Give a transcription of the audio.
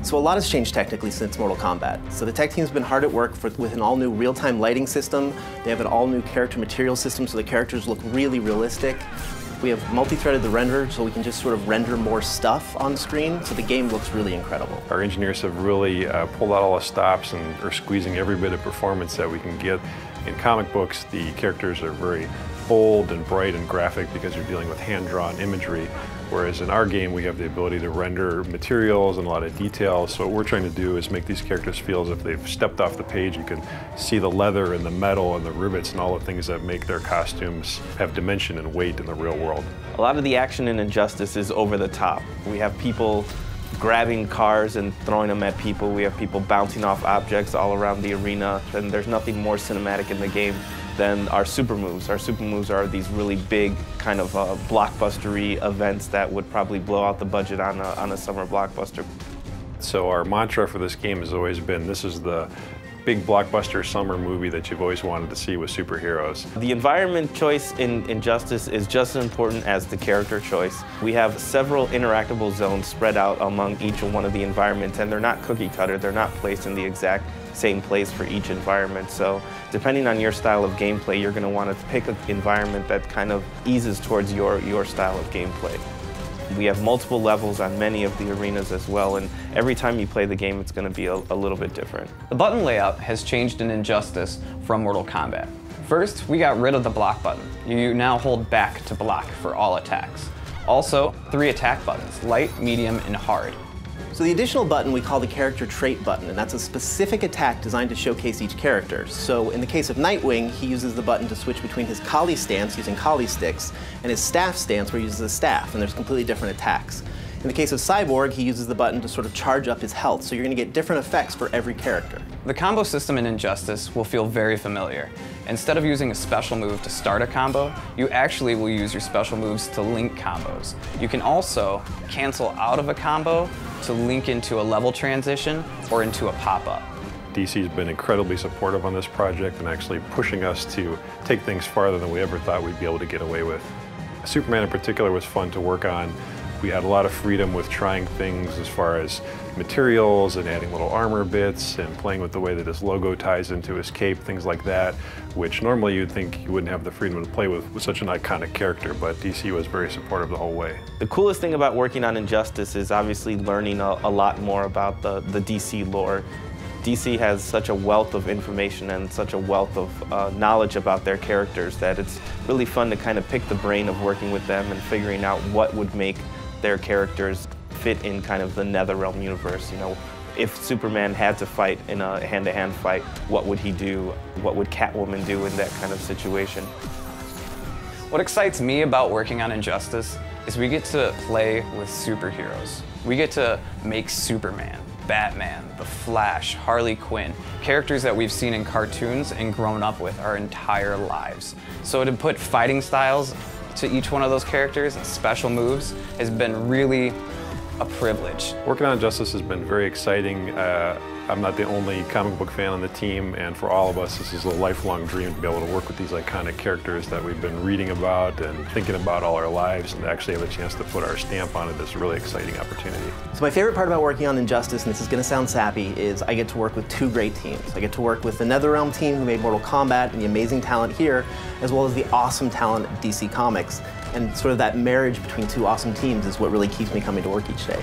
So a lot has changed technically since Mortal Kombat. So the tech team's been hard at work with an all-new real-time lighting system. They have an all-new character material system, so the characters look really realistic. We have multi-threaded the renderer, so we can just sort of render more stuff on screen, so the game looks really incredible. Our engineers have really pulled out all the stops and are squeezing every bit of performance that we can get. In comic books, the characters are very bold and bright and graphic because you're dealing with hand-drawn imagery, whereas in our game we have the ability to render materials and a lot of details. So what we're trying to do is make these characters feel as if they've stepped off the page. You can see the leather and the metal and the rivets and all the things that make their costumes have dimension and weight in the real world. A lot of the action in Injustice is over the top. We have people grabbing cars and throwing them at people. We have people bouncing off objects all around the arena, and there's nothing more cinematic in the game than our super moves. Our super moves are these really big kind of blockbustery events that would probably blow out the budget on a summer blockbuster. So our mantra for this game has always been, this is the big blockbuster summer movie that you've always wanted to see with superheroes. The environment choice in Injustice is just as important as the character choice. We have several interactable zones spread out among each one of the environments, and they're not cookie cutter, they're not placed in the exact same place for each environment. So depending on your style of gameplay, you're going to want to pick an environment that kind of eases towards your style of gameplay. We have multiple levels on many of the arenas as well, and every time you play the game, it's going to be a little bit different. The button layout has changed in Injustice from Mortal Kombat. First, we got rid of the block button. You now hold back to block for all attacks. Also, 3 attack buttons, light, medium, and hard. So the additional button we call the character trait button, and that's a specific attack designed to showcase each character. So in the case of Nightwing, he uses the button to switch between his Kali stance using Kali sticks and his staff stance where he uses a staff, and there's completely different attacks. In the case of Cyborg, he uses the button to sort of charge up his health, so you're going to get different effects for every character. The combo system in Injustice will feel very familiar. Instead of using a special move to start a combo, you actually will use your special moves to link combos. You can also cancel out of a combo to link into a level transition or into a pop-up. DC's been incredibly supportive on this project and actually pushing us to take things farther than we ever thought we'd be able to get away with. Superman in particular was fun to work on. We had a lot of freedom with trying things as far as materials and adding little armor bits and playing with the way that his logo ties into his cape, things like that, which normally you'd think you wouldn't have the freedom to play with such an iconic character, but DC was very supportive the whole way. The coolest thing about working on Injustice is obviously learning a lot more about the DC lore. DC has such a wealth of information and such a wealth of knowledge about their characters that it's really fun to kind of pick the brain of working with them and figuring out what would make their characters fit in kind of the NetherRealm universe. You know, if Superman had to fight in a hand-to-hand fight, what would he do? What would Catwoman do in that kind of situation? What excites me about working on Injustice is we get to play with superheroes. We get to make Superman, Batman, The Flash, Harley Quinn, characters that we've seen in cartoons and grown up with our entire lives. So to put fighting styles to each one of those characters and special moves has been really a privilege. Working on Injustice has been very exciting. I'm not the only comic book fan on the team, and for all of us, this is a lifelong dream to be able to work with these iconic characters that we've been reading about and thinking about all our lives, and to actually have a chance to put our stamp on it is a really exciting opportunity. So my favorite part about working on Injustice, and this is going to sound sappy, is I get to work with 2 great teams. I get to work with the NetherRealm team who made Mortal Kombat and the amazing talent here, as well as the awesome talent at DC Comics. And sort of that marriage between 2 awesome teams is what really keeps me coming to work each day.